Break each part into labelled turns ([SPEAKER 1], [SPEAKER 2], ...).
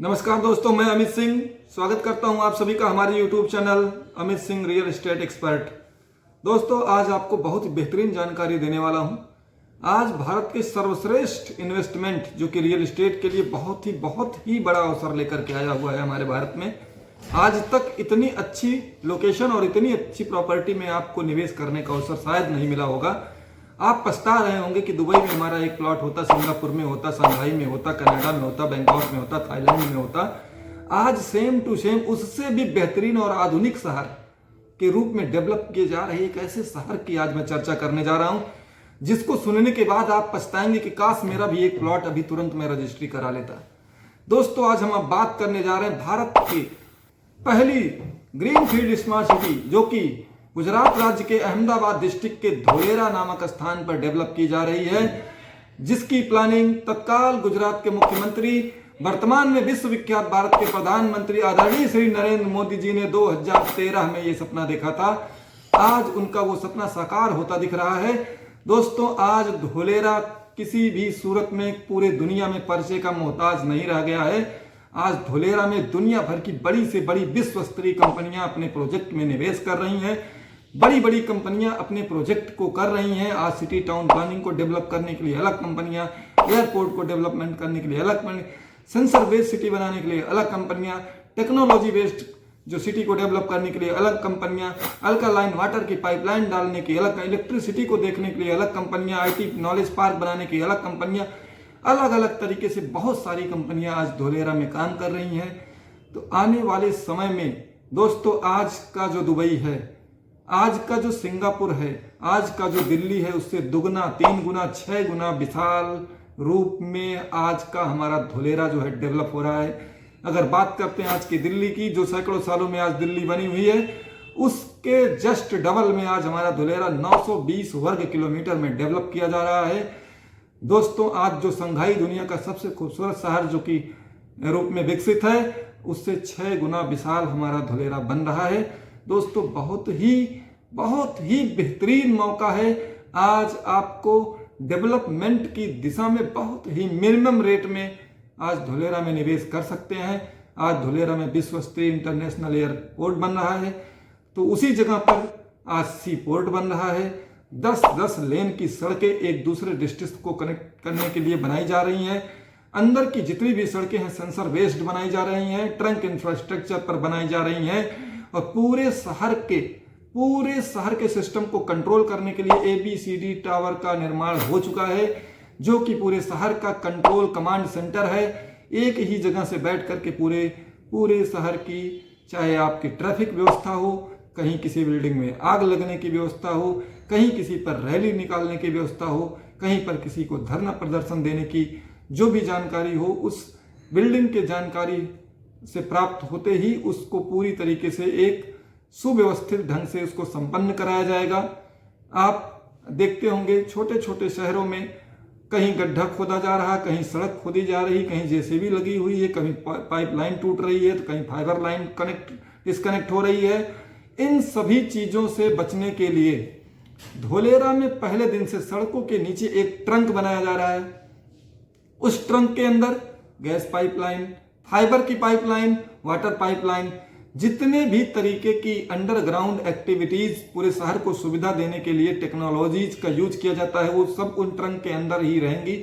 [SPEAKER 1] नमस्कार दोस्तों, मैं अमित सिंह स्वागत करता हूं आप सभी का हमारे YouTube channel Amit Singh real estate expert. दोस्तों, आज आपको बहुत ही बेहतरीन जानकारी देने वाला हूं। आज भारत के सर्वश्रेष्ठ इन्वेस्टमेंट जो कि रियल एस्टेट के लिए बहुत ही बड़ा अवसर लेकर के आया हुआ है हमारे भारत में। आज तक इतनी अच्छी लोकेशन और इतनी अच्छी प्रॉपर्टी में आपको निवेश करने का अवसर शायद नहीं मिला होगा। आप पछता रहे होंगे कि दुबई में हमारा एक प्लॉट होता, सिंगापुर में होता, शंघाई में होता, कनाडा में होता, बैंकॉक में होता, थाईलैंड में होता। आज सेम टू सेम उससे भी बेहतरीन और आधुनिक शहर के रूप में डेवलप किए जा रहे एक ऐसे शहर की आज मैं चर्चा करने जा रहा हूं, जिसको सुनने के बाद आप पछताएंगे कि काश मेरा भी एक प्लॉट अभी तुरंत मैं रजिस्ट्री करा लेता। दोस्तों, आज हम बात करने जा रहे हैं भारत की पहली ग्रीन फील्ड स्मार्ट सिटी, जो कि गुजरात राज्य के अहमदाबाद डिस्ट्रिक्ट के धोलेरा नामक स्थान पर डेवलप की जा रही है, जिसकी प्लानिंग तत्काल गुजरात के मुख्यमंत्री, वर्तमान में विश्वविख्यात भारत के प्रधानमंत्री आदरणीय श्री नरेंद्र मोदी जी ने 2013 में ये सपना देखा था। आज उनका वो सपना साकार होता दिख रहा है। दोस्तों, आज धोलेरा किसी भी सूरत में पूरे दुनिया में परिचय का मोहताज नहीं रह गया है। आज धोलेरा में दुनिया भर की बड़ी से बड़ी विश्व स्तरीय कंपनियां अपने प्रोजेक्ट में निवेश कर रही हैं। बड़ी बड़ी कंपनियां अपने प्रोजेक्ट को कर रही हैं। आज सिटी टाउन प्लानिंग को डेवलप करने के लिए अलग कंपनियां, एयरपोर्ट को डेवलपमेंट करने के लिए अलग, सेंसर बेस्ड सिटी बनाने के लिए अलग कंपनियां, टेक्नोलॉजी बेस्ड जो सिटी को डेवलप करने के लिए अलग कंपनियां, अल्कालाइन वाटर की पाइपलाइन डालने की अलग, इलेक्ट्रिसिटी को देखने के लिए अलग कंपनियां, आईटी नॉलेज पार्क बनाने की अलग कंपनियां, अलग अलग तरीके से बहुत सारी कंपनियां आज धोलेरा में काम कर रही हैं। तो आने वाले समय में दोस्तों, आज का जो दुबई है, आज का जो सिंगापुर है, आज का जो दिल्ली है, उससे दुगना, 3 गुना, 6 गुना विशाल रूप में आज का हमारा धोलेरा जो है डेवलप हो रहा है। अगर बात करते हैं आज की दिल्ली की, जो सैकड़ों सालों में आज दिल्ली बनी हुई है, उसके जस्ट डबल में आज हमारा धोलेरा 920 वर्ग किलोमीटर में डेवलप किया जा रहा है। दोस्तों, आज जो शंघाई दुनिया का सबसे खूबसूरत शहर जो कि रूप में विकसित है, उससे 6 गुना विशाल हमारा धोलेरा बन रहा है। दोस्तों, बहुत ही बेहतरीन मौका है। आज आपको डेवलपमेंट की दिशा में बहुत ही मिनिमम रेट में आज धोलेरा में निवेश कर सकते हैं। आज धोलेरा में विश्व स्तरीय इंटरनेशनल एयरपोर्ट बन रहा है, तो उसी जगह पर आज सी पोर्ट बन रहा है। 10-10 लेन की सड़कें एक दूसरे डिस्ट्रिक्ट को कनेक्ट करने के लिए बनाई जा रही हैं। अंदर की जितनी भी सड़कें हैं सेंसर बेस्ड बनाई जा रही हैं, ट्रंक इंफ्रास्ट्रक्चर पर बनाई जा रही हैं, और पूरे शहर के सिस्टम को कंट्रोल करने के लिए ABCD टावर का निर्माण हो चुका है, जो कि पूरे शहर का कंट्रोल कमांड सेंटर है। एक ही जगह से बैठ करके पूरे शहर की, चाहे आपकी ट्रैफिक व्यवस्था हो, कहीं किसी बिल्डिंग में आग लगने की व्यवस्था हो, कहीं किसी पर रैली निकालने की व्यवस्था हो, कहीं पर किसी को धरना प्रदर्शन देने की जो भी जानकारी हो, उस बिल्डिंग के जानकारी से प्राप्त होते ही उसको पूरी तरीके से एक सुव्यवस्थित ढंग से उसको संपन्न कराया जाएगा। आप देखते होंगे छोटे छोटे शहरों में कहीं गड्ढा खोदा जा रहा, कहीं सड़क खोदी जा रही, कहीं JCB लगी हुई है, कहीं पाइपलाइन टूट रही है, तो कहीं फाइबर लाइन डिस्कनेक्ट हो रही है। इन सभी चीजों से बचने के लिए धोलेरा में पहले दिन से सड़कों के नीचे एक ट्रंक बनाया जा रहा है। उस ट्रंक के अंदर गैस पाइपलाइन, फाइबर की पाइपलाइन, वाटर पाइपलाइन, जितने भी तरीके की अंडरग्राउंड एक्टिविटीज पूरे शहर को सुविधा देने के लिए टेक्नोलॉजीज का यूज किया जाता है, वो सब उन ट्रंक के अंदर ही रहेंगी,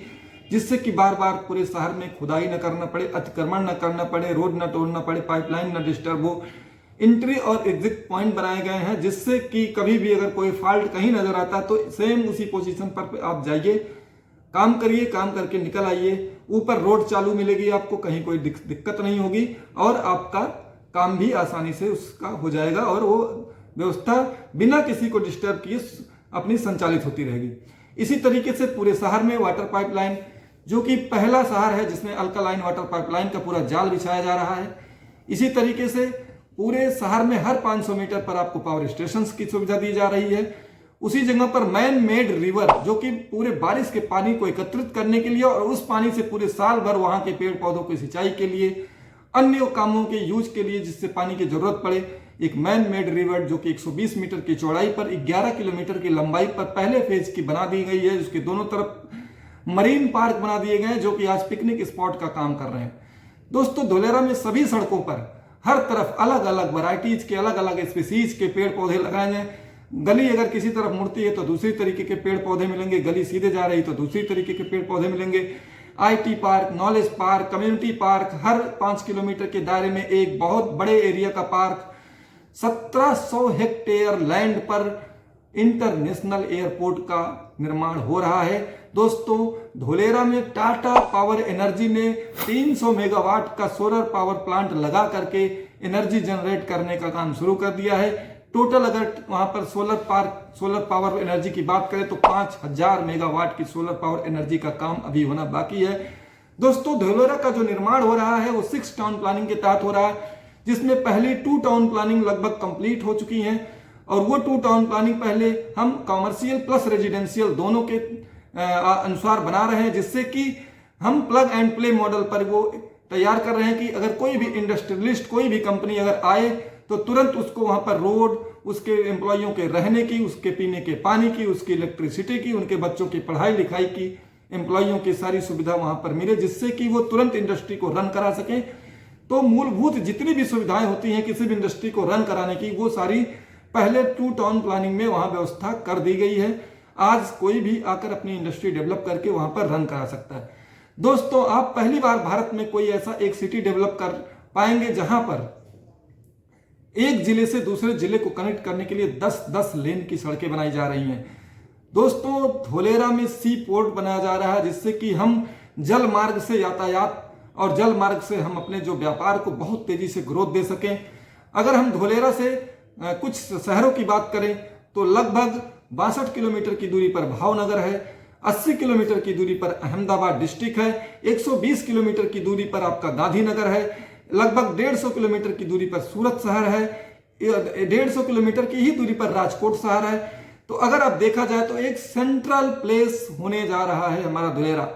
[SPEAKER 1] जिससे कि बार बार पूरे शहर में खुदाई न करना पड़े, अतिक्रमण न करना पड़े, रोड न तोड़ना पड़े, पाइपलाइन न डिस्टर्ब हो। एंट्री और एग्जिट पॉइंट बनाए गए हैं, जिससे कि कभी भी अगर कोई फॉल्ट कहीं नजर आता तो सेम उसी पोजीशन पर आप जाइए, काम करिए, काम करके निकल आइए। ऊपर रोड चालू मिलेगी आपको, कहीं कोई दिक्कत नहीं होगी, और आपका काम भी आसानी से उसका हो जाएगा, और वो व्यवस्था बिना किसी को डिस्टर्ब किए अपनी संचालित होती रहेगी। इसी तरीके से पूरे शहर में वाटर पाइपलाइन, जो कि पहला शहर है जिसमें अल्कालाइन वाटर पाइपलाइन का पूरा जाल बिछाया जा रहा है। इसी तरीके से पूरे शहर में हर 500 मीटर पर आपको पावर स्टेशन की सुविधा दी जा रही है। उसी जगह पर मैन मेड रिवर, जो कि पूरे बारिश के पानी को एकत्रित करने के लिए और उस पानी से पूरे साल भर वहां के पेड़ पौधों की सिंचाई के लिए, अन्य कामों के यूज के लिए जिससे पानी की जरूरत पड़े, एक मैन मेड रिवर जो कि 120 मीटर की चौड़ाई पर 11 किलोमीटर की लंबाई पर पहले फेज की बना दी गई है, जिसके दोनों तरफ मरीन पार्क बना दिए गए हैं, जो कि आज पिकनिक स्पॉट का काम कर रहे हैं। दोस्तों धोलेरा में सभी सड़कों पर हर तरफ अलग अलग वैरायटीज के, अलग अलग स्पीसीज के पेड़ पौधे लगाए हैं। गली अगर किसी तरफ मुड़ती है तो दूसरी तरीके के पेड़ पौधे मिलेंगे, गली सीधे जा रही तो दूसरी तरीके के पेड़ पौधे मिलेंगे। IT park, knowledge park, community park, her 5 kilometre के दायरे में एक बहुत बड़े एरिया का पार्क, 1700 हेक्टेयर लैंड पर इंटरनेशनल एयरपोर्ट का निर्माण हो रहा है। दोस्तों धोलेरा में टाटा पावर एनर्जी ने 300 मेगावाट का सोलर पावर प्लांट लगा करके एनर्जी जनरेट करने का काम शुरू कर दिया है। टोटल अगर वहां पर सोलर पावर एनर्जी की बात करें तो 5000 मेगावाट की सोलर पावर एनर्जी का काम अभी होना बाकी है। दोस्तों धोलेरा का जो निर्माण हो रहा है वो 6 टाउन प्लानिंग के तहत हो रहा है, जिसमें पहली 2 टाउन प्लानिंग लगभग कंप्लीट हो चुकी हैं और वो 2 टाउन प्लानिंग पहले हम कॉमर्शियल प्लस रेजिडेंशियल दोनों के अनुसार बना रहे हैं, जिससे कि हम प्लग एंड प्ले मॉडल पर वो तैयार कर रहे हैं कि अगर कोई भी इंडस्ट्रियलिस्ट, कोई भी कंपनी अगर आए तो तुरंत उसको वहां पर रोड, उसके एम्प्लॉइयों के रहने की, उसके पीने के पानी की, उसकी इलेक्ट्रिसिटी की, उनके बच्चों की पढ़ाई लिखाई की, एम्प्लॉइयों की सारी सुविधा वहां पर मिले, जिससे कि वो तुरंत इंडस्ट्री को रन करा सके। तो मूलभूत जितनी भी सुविधाएं होती हैं किसी भी इंडस्ट्री को रन कराने की, वो सारी पहले 2 टाउन प्लानिंग में वहां व्यवस्था कर दी गई है। आज कोई भी आकर अपनी इंडस्ट्री डेवलप करके वहां पर रन करा सकता है। दोस्तों आप पहली बार भारत में कोई ऐसा एक सिटी डेवलप कर पाएंगे जहां पर एक जिले से दूसरे जिले को कनेक्ट करने के लिए 10-10 लेन की सड़कें बनाई जा रही हैं। दोस्तों धोलेरा में सी पोर्ट बनाया जा रहा है, जिससे कि हम जल मार्ग से यातायात और जल मार्ग से हम अपने जो व्यापार को बहुत तेजी से ग्रोथ दे सकें। अगर हम धोलेरा से कुछ शहरों की बात करें तो लगभग 62 किलोमीटर की दूरी पर भावनगर है, 80 किलोमीटर की दूरी पर अहमदाबाद डिस्ट्रिक्ट है, 120 किलोमीटर की दूरी पर आपका गांधीनगर है, लगभग 150 किलोमीटर की दूरी पर सूरत शहर है, 150 किलोमीटर की ही दूरी पर राजकोट शहर है। तो अगर आप देखा जाए तो एक सेंट्रल प्लेस होने जा रहा है हमारा धोलेरा।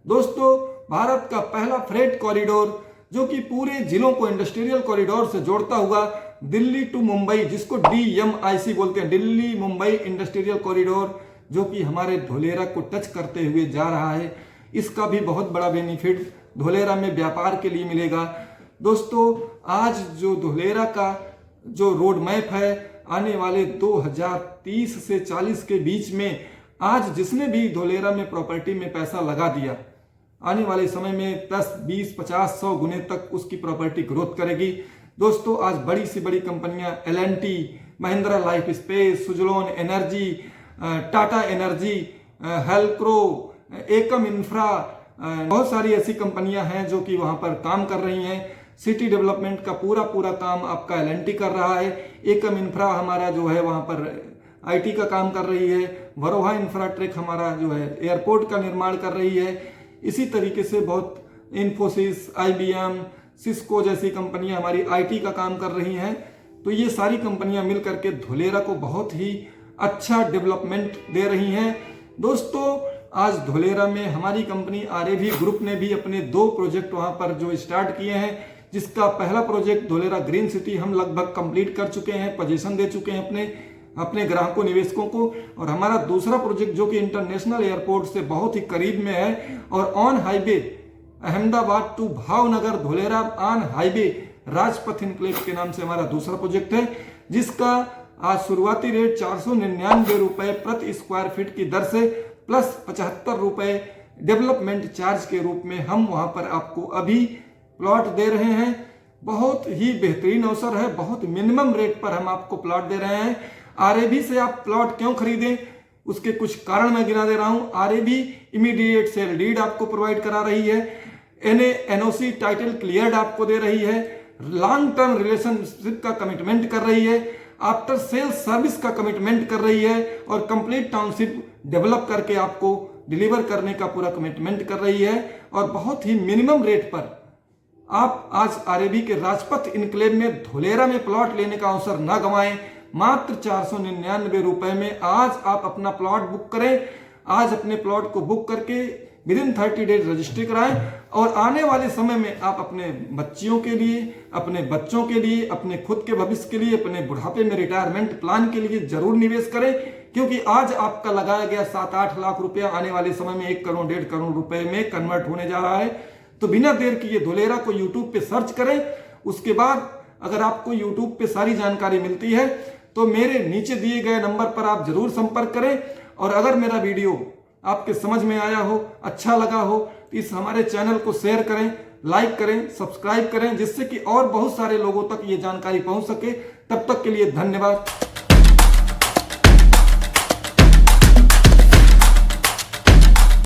[SPEAKER 1] दोस्तों भारत का पहला फ्रेट कॉरिडोर जो कि पूरे जिलों को इंडस्ट्रियल कॉरिडोर से जोड़ता हुआ दिल्ली टू मुंबई, जिसको DMIC बोलते हैं, दिल्ली मुंबई इंडस्ट्रियल कॉरिडोर, जो कि हमारे धोलेरा को टच करते हुए जा रहा है, इसका भी बहुत बड़ा बेनिफिट धोलेरा में व्यापार के लिए मिलेगा। दोस्तों आज जो धोलेरा का जो रोड मैप है आने वाले 2030 से 40 के बीच में, आज जिसने भी धोलेरा में प्रॉपर्टी में पैसा लगा दिया, आने वाले समय में 10, 20, 50, 100 गुने तक उसकी प्रॉपर्टी ग्रोथ करेगी। दोस्तों आज बड़ी से बड़ी कंपनियां L&T, Mahindra Life Space, Suzlon Energy, Tata Energy, हेल्क्रो, एकम इंफ्रा, बहुत सारी ऐसी कंपनियां हैं जो कि वहां पर काम कर रही हैं। सिटी डेवलपमेंट का पूरा काम आपका L&T कर रहा है। एकम इंफ्रा हमारा जो है वहां पर IT का काम कर रही है। वरोहा इंफ्राटेक हमारा जो है एयरपोर्ट का निर्माण कर रही है। इसी तरीके से बहुत इन्फोसिस, IBM, सिस्को जैसी कंपनियां हमारी IT का काम कर रही हैं। तो ये सारी कंपनियां मिलकर के धोलेरा को बहुत ही अच्छा डेवलपमेंट दे रही हैं। दोस्तों आज धोलेरा में हमारी कंपनी RAV ग्रुप ने भी अपने 2 प्रोजेक्ट वहां पर जो स्टार्ट किए हैं, जिसका पहला प्रोजेक्ट धोलेरा ग्रीन सिटी हम लगभग कंप्लीट कर चुके हैं, पोजीशन दे चुके हैं अपने ग्राहकों, निवेशकों को। और हमारा दूसरा प्रोजेक्ट जो कि इंटरनेशनल एयरपोर्ट से बहुत ही करीब में है और on highway Ahmedabad to Bhavnagar Dholera on highway Rajpath enclave के नाम से हमारा दूसरा प्रोजेक्ट है, जिसका आज शुरुआती रेट 499 रुपए प्रति स्क्वायर फीट की दर से प्लस 75 रुपए डेवलपमेंट चार्ज के रूप में हम वहां पर आपको अभी प्लॉट दे रहे हैं। बहुत ही बेहतरीन अवसर है, बहुत मिनिमम रेट पर हम आपको प्लॉट दे रहे हैं। RAV से आप प्लॉट क्यों खरीदें, उसके कुछ कारण मैं गिना दे रहा हूं। RAV इमीडिएट सेल डीड आपको प्रोवाइड करा रही है, NOC टाइटल क्लियर्ड आपको दे रही है, लॉन्ग टर्म रिलेशनशिप का कमिटमेंट कर रही है, आफ्टर सेल्स सर्विस का कमिटमेंट कर रही है और कंप्लीट टाउनशिप डेवलप करके आपको डिलीवर करने का पूरा कमिटमेंट कर रही है। और बहुत ही मिनिमम रेट पर आप आज RAV के राजपथ इनक्लेव में धोलेरा में प्लॉट लेने का अवसर ना गंवाएं। मात्र 499 रुपए में आज आप अपना प्लॉट बुक करें। आज अपने प्लॉट को बुक करके विदिन 30 डेज रजिस्ट्री कराएं और आने वाले समय में आप अपने बच्चियों के लिए, अपने बच्चों के लिए, अपने खुद के भविष्य के लिए, अपने बुढ़ापे में रिटायरमेंट प्लान के लिए जरूर निवेश करें, क्योंकि आज आपका लगाया गया 7-8 लाख रुपया आने वाले समय में 1 करोड़ 1.5 करोड़ रुपए में कन्वर्ट होने जा रहा है। तो बिना देर किए धुलेरा को यूट्यूब पे सर्च करें। उसके बाद अगर आपको यूट्यूब पे सारी जानकारी मिलती है तो मेरे नीचे दिए गए नंबर पर आप जरूर संपर्क करें। और अगर मेरा वीडियो आपके समझ में आया हो, अच्छा लगा हो, तो इस हमारे चैनल को शेयर करें, लाइक करें, सब्सक्राइब करें, जिससे कि और बहुत सारे लोगों तक ये जानकारी पहुंच सके। तब तक के लिए धन्यवाद।